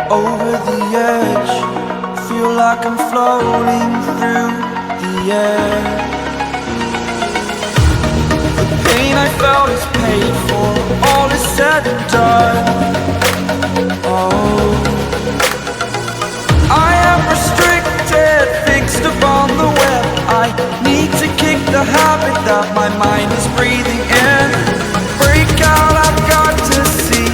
Over the edge, feel like I'm floating through the air. The pain I felt is paid for, all is said and done. Oh, I am restricted, fixed upon the web. I need to kick the habit that my mind is breathing in. Break out, I've got to see.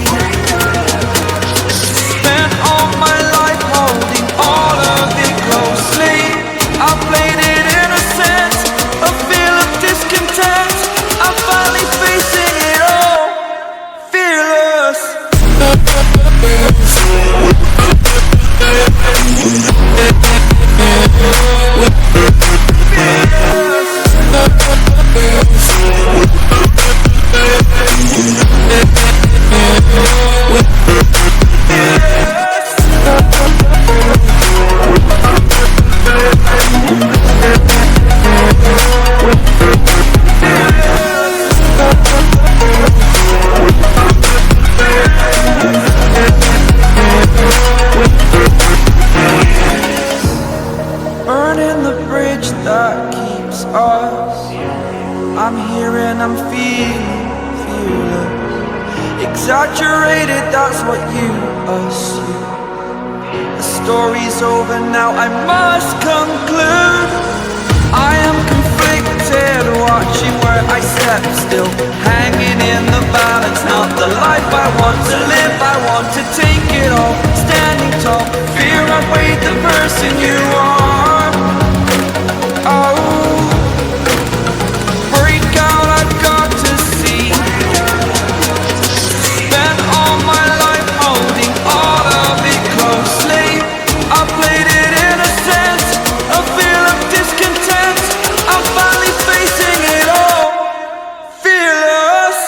Spent all my life holding all of it closely. I played it innocent, a feel of discontent. I'm finally facing it all, fearless. Burning the bridge that keeps us. I'm here and I'm feeling fearless. Exaggerated, that's what you assume. The story's over now, I must conclude. I am conflicted, watching where I step still, hanging in the balance. Not the life I want to live, I want to take it all. Standing tall, fear outweighed the person you are. Oh, break out, I've got to see. Spent all my life holding all of it closely. I played it innocent, a feel of discontent. I'm finally facing it all, fearless.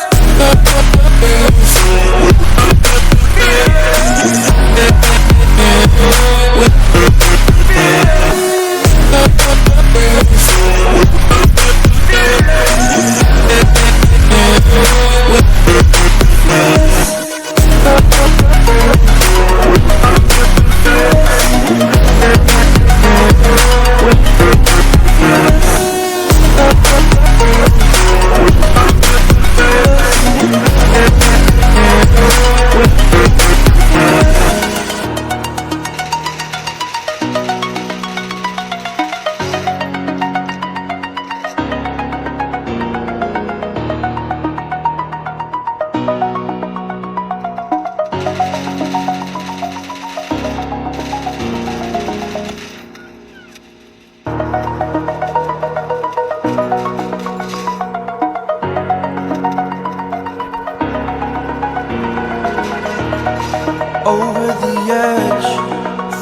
Over the edge,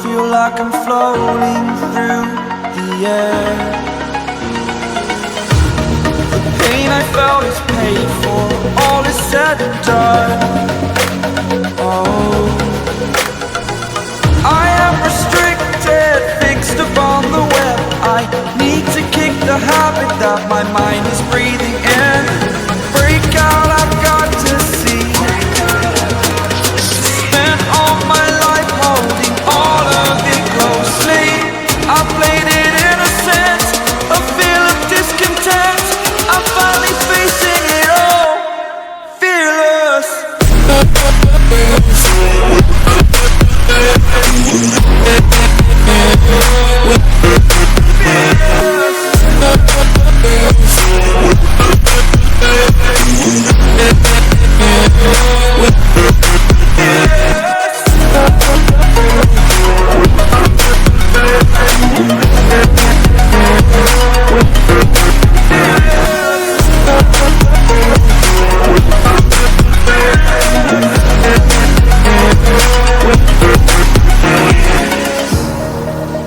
feel like I'm floating through the air. The pain I felt is paid for, all is said and done. Oh, I am restricted, fixed upon the web. I need to kick the habit that my mind is breathing in. Break out, I've got to see. Spent all my life holding all of it closely. I played it innocent, a feel of discontent. I'm finally facing it all, fearless.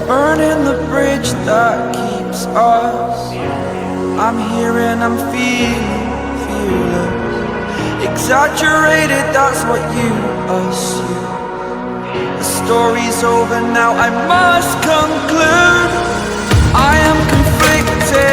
Burning the bridge that keeps us. I'm here and I'm feeling fearless. Exaggerated, that's what you assume. The story's over now, I must conclude. I am conflicted,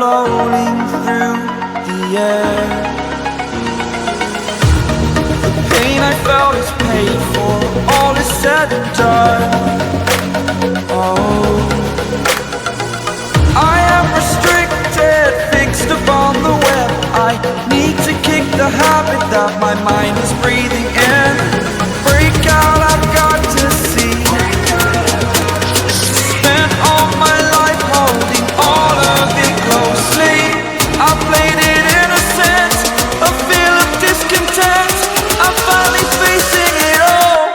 floating through the air. The pain I felt is paid for, all is said and done. Oh, I am restricted, fixed upon the web. I need to kick the habit that my mind is breathing in. Break out, I've got to see. Spent all my life holding all of it closely. I played it innocent, a feel of discontent. I'm finally facing it all,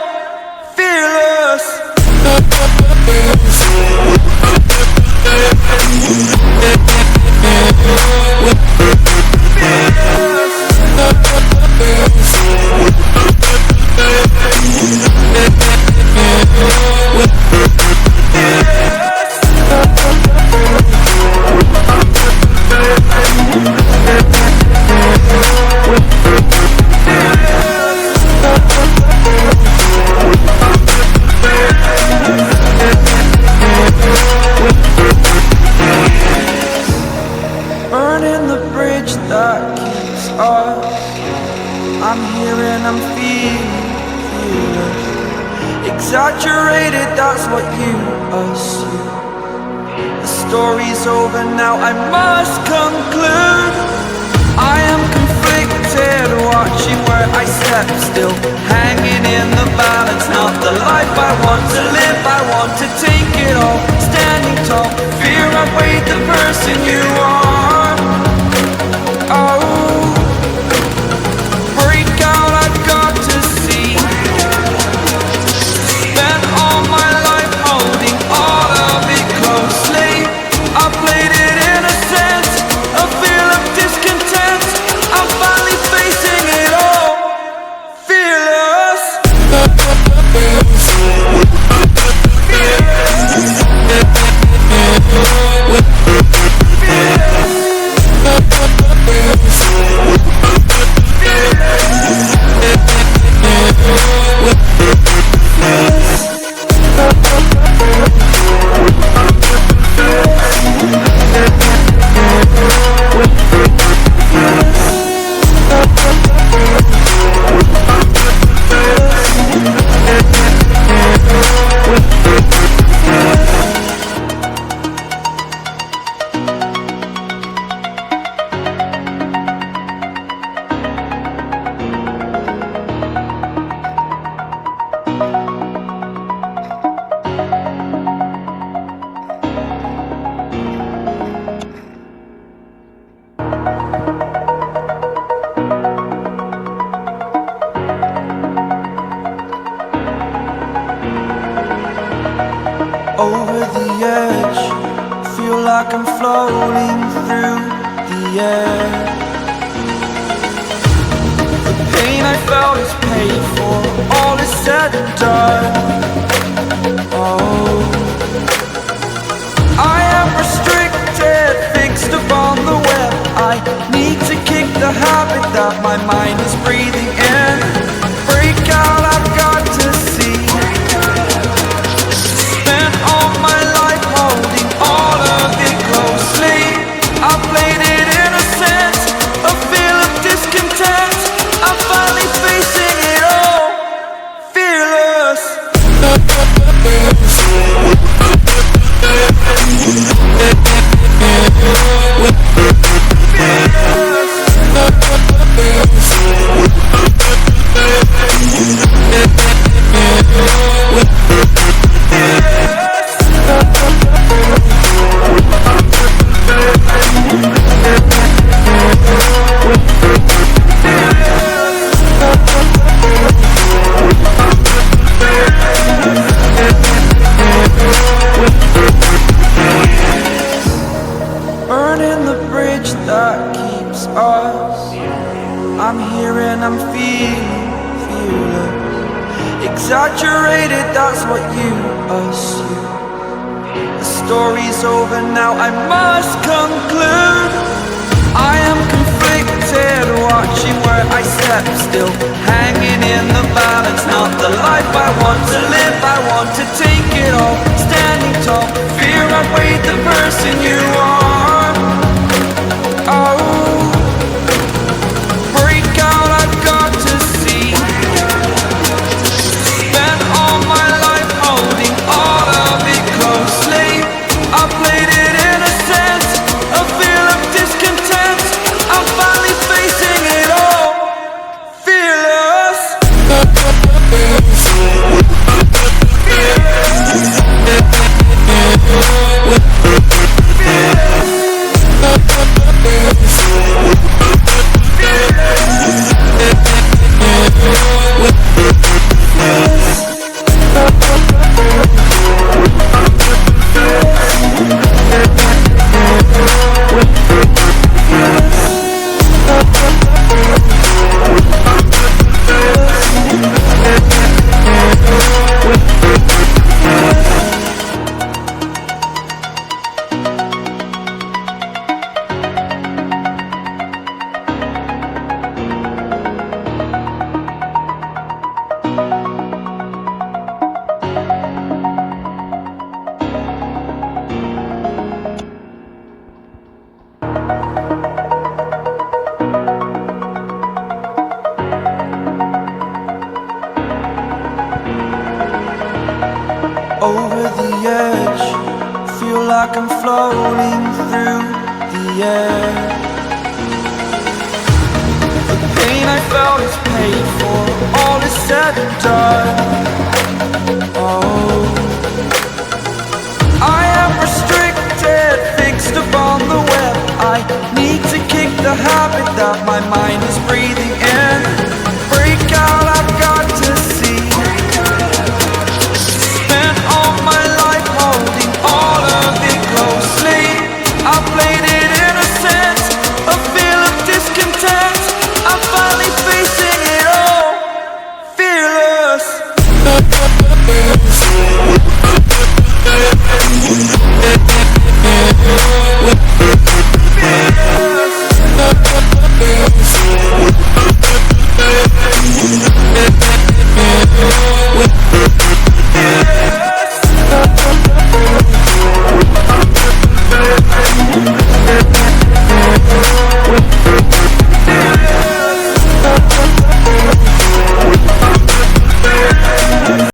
fearless. Burning the bridge that keeps us. I'm here and I'm feeling exaggerated, that's what you assume. The story's over now, I must conclude. I am conflicted, watching where I step still, hanging in the balance. Not the life I want to live, I want to take it all. Standing tall, fear outweighed the person you are. Oh, break out, I've got to see. Spent all my life holding all of it closely. I played it innocent, a feel of discontent. I'm finally facing it all, fearless. Over the edge, feel like I'm floating through the air. The pain I felt is paid for, all is said and done. Oh, I am restricted, fixed upon the web. I need to kick the habit that my mind is breathing in. Break out, I've got to see. Spent all my life holding all of it closely. I played it innocent, a feel of discontent. I'm finally facing it all, fearless. Burning the bridge that keeps us. I'm here and I'm fearless. Exaggerated, that's what you assume. The story's over now, I must conclude. I am conflicted, watching where I step still, hanging in the balance. Not the life I want to live, I want to take it all. Standing tall, fear outweighed the person you are. like I'm floating through the air. The pain I felt is paid for, all is said and done. Oh, I am restricted, fixed upon the web. I need to kick the habit that my mind is breathing.